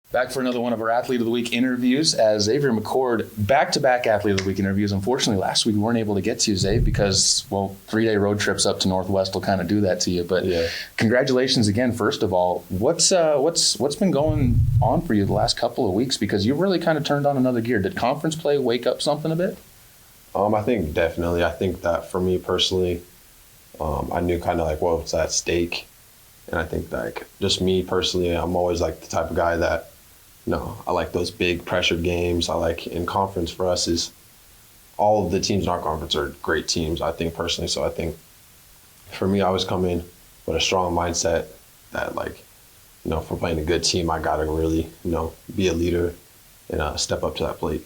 Back for another one of our Athlete of the Week interviews as Xavier McCord, back-to-back Athlete of the Week interviews. Unfortunately, last week we weren't able to get to you, Xavier, because, 3-day road trips up to Northwest will kind of do that to you. But Congratulations again, first of all. What's been going on for you the last couple of weeks? Because you've really kind of turned on another gear. Did conference play wake up something a bit? I think definitely. I think that for me personally, I knew kind of like what was at stake. And I think like just me personally, I'm always like the type of guy that, I like those big pressured games. I like in conference for us is all of the teams in our conference are great teams, I think personally. So I think for me, I was coming with a strong mindset that if we're playing a good team, I got to really, be a leader and step up to that plate.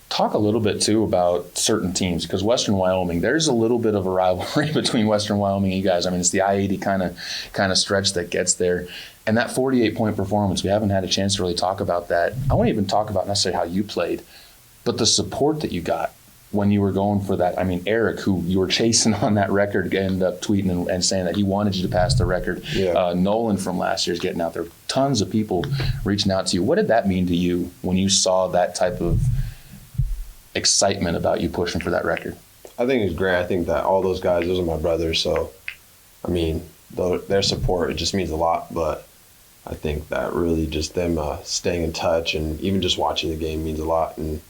Talk a little bit, too, about certain teams, because Western Wyoming, there's a little bit of a rivalry between Western Wyoming and you guys. I mean, it's the I-80 kind of stretch that gets there. And that 48-point performance, we haven't had a chance to really talk about that. I won't even talk about necessarily how you played, but the support that you got when you were going for that. I mean, Eric, who you were chasing on that record, ended up tweeting and saying that he wanted you to pass the record. Yeah. Nolan from last year's getting out there. Tons of people reaching out to you. What did that mean to you when you saw that type of excitement about you pushing for that record? I think it's great. I think that all those guys, those are my brothers. So, I mean, their support, it just means a lot. But I think that really just them staying in touch and even just watching the game means a lot. And,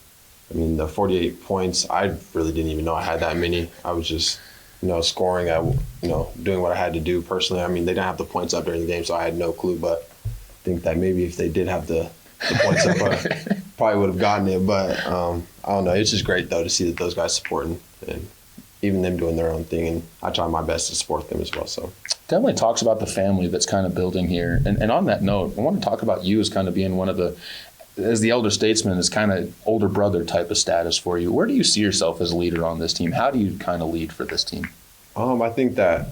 I mean, the 48 points, I really didn't even know I had that many. I was just, scoring at, doing what I had to do personally. I mean, they didn't have the points up during the game, so I had no clue. But I think that maybe if they did have the points up, probably would have gotten it. But I don't know. It's just great, though, to see that those guys supporting and even them doing their own thing. And I try my best to support them as well. So definitely talks about the family that's kind of building here. And on that note, I want to talk about you as kind of being one of the, as the elder statesman, as kind of older brother type of status for you. Where do you see yourself as a leader on this team? How do you kind of lead for this team? I think that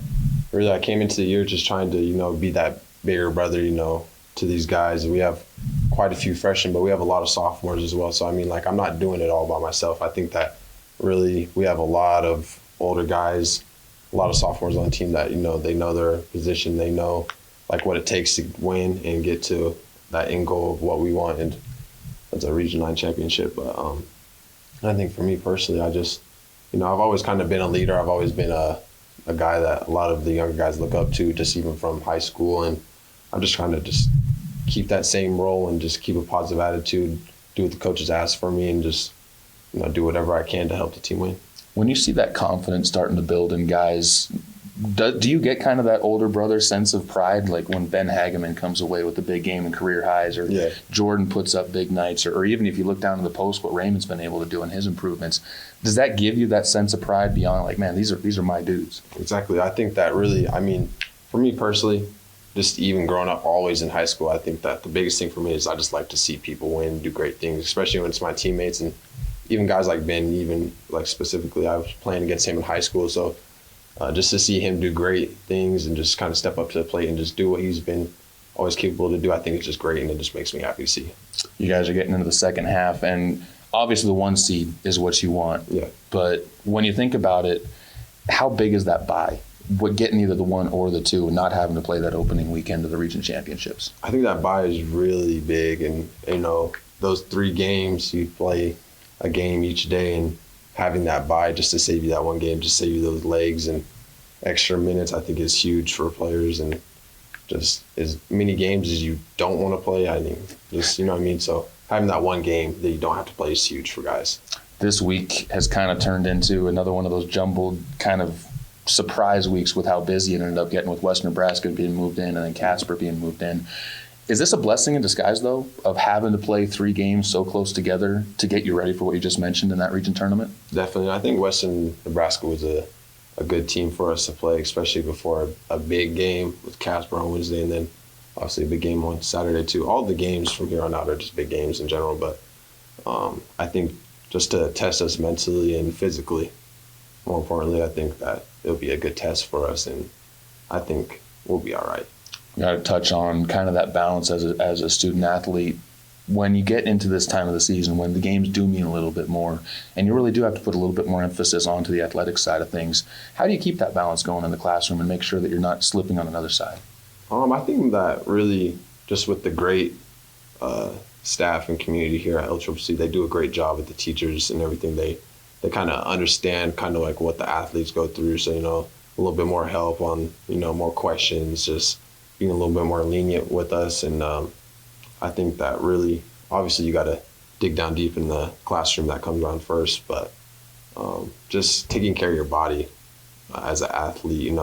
really I came into the year just trying to, be that bigger brother, to these guys. We have quite a few freshmen, but we have a lot of sophomores as well. So, I mean, I'm not doing it all by myself. I think that really we have a lot of older guys, a lot of sophomores on the team that, they know their position. They know, what it takes to win and get to that end goal of what we want. And that's a Region 9 championship. But I think for me personally, I just, I've always kind of been a leader. I've always been a guy that a lot of the younger guys look up to, just even from high school. And I'm just trying to just keep that same role and just keep a positive attitude, do what the coaches ask for me, and just do whatever I can to help the team win. When you see that confidence starting to build in guys, do you get kind of that older brother sense of pride, like when Ben Hageman comes away with a big game and career highs, or Jordan puts up big nights, or even if you look down in the post what Raymond's been able to do in his improvements, does that give you that sense of pride beyond man, these are my dudes? Exactly. I think that really, for me personally, just even growing up always in high school, I think that the biggest thing for me is I just like to see people win, do great things, especially when it's my teammates and even guys like Ben, even specifically I was playing against him in high school. So just to see him do great things and just kind of step up to the plate and just do what he's been always capable to do, I think it's just great, and it just makes me happy to see. You guys are getting into the second half, and obviously the 1 seed is what you want. Yeah. But when you think about it, how big is that bye? What getting either the 1 or the 2 and not having to play that opening weekend of the region championships? I think that bye is really big, and those 3 games, you play a game each day, and having that bye just to save you that one game, just save you those legs and extra minutes, I think is huge for players. And just as many games as you don't want to play, I think just, so having that one game that you don't have to play is huge for guys. This week has kind of turned into another one of those jumbled kind of surprise weeks with how busy it ended up getting, with Western Nebraska being moved in and then Casper being moved in. Is this a blessing in disguise, though, of having to play 3 games so close together to get you ready for what you just mentioned in that region tournament? Definitely. I think Western Nebraska was a good team for us to play, especially before a big game with Casper on Wednesday, and then obviously a big game on Saturday too. All the games from here on out are just big games in general, but I think just to test us mentally and physically, more importantly, I think that it'll be a good test for us, and I think we'll be all right. Got to touch on kind of that balance as a student athlete. When you get into this time of the season, when the games do mean a little bit more, and you really do have to put a little bit more emphasis onto the athletic side of things, how do you keep that balance going in the classroom and make sure that you're not slipping on another side? I think that really just with the great staff and community here at LCCC. They do a great job with the teachers and everything. They kind of understand kind of like what the athletes go through. So, a little bit more help on, more questions, just being a little bit more lenient with us. And I think that really, obviously you got to dig down deep in the classroom. That comes on first, but just taking care of your body as an athlete,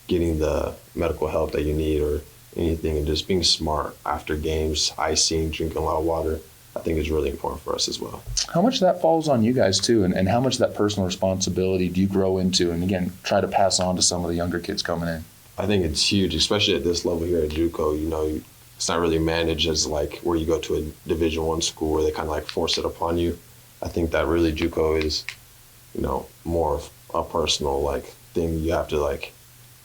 getting the medical help that you need or anything, and just being smart after games, icing, drinking a lot of water, I think is really important for us as well. How much of that falls on you guys too, and how much of that personal responsibility do you grow into and, again, try to pass on to some of the younger kids coming in? I think it's huge, especially at this level here at JUCO. It's not really managed as like where you go to a Division I school where they kind of like force it upon you. I think that really JUCO is, more of a personal like thing. You have to like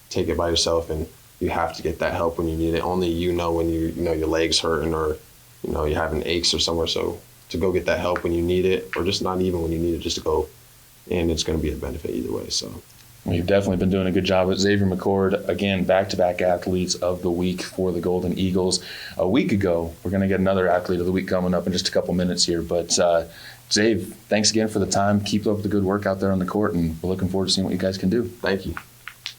take it by yourself, and you have to get that help when you need it. Only when your legs hurting or you're having aches or somewhere. So to go get that help when you need it, or just not even when you need it, just to go, and it's going to be a benefit either way. So. Well, you've definitely been doing a good job with Xavier McCord. Again, back-to-back athletes of the week for the Golden Eagles. A week ago, we're going to get another athlete of the week coming up in just a couple minutes here. But Xavier, thanks again for the time. Keep up the good work out there on the court, and we're looking forward to seeing what you guys can do. Thank you.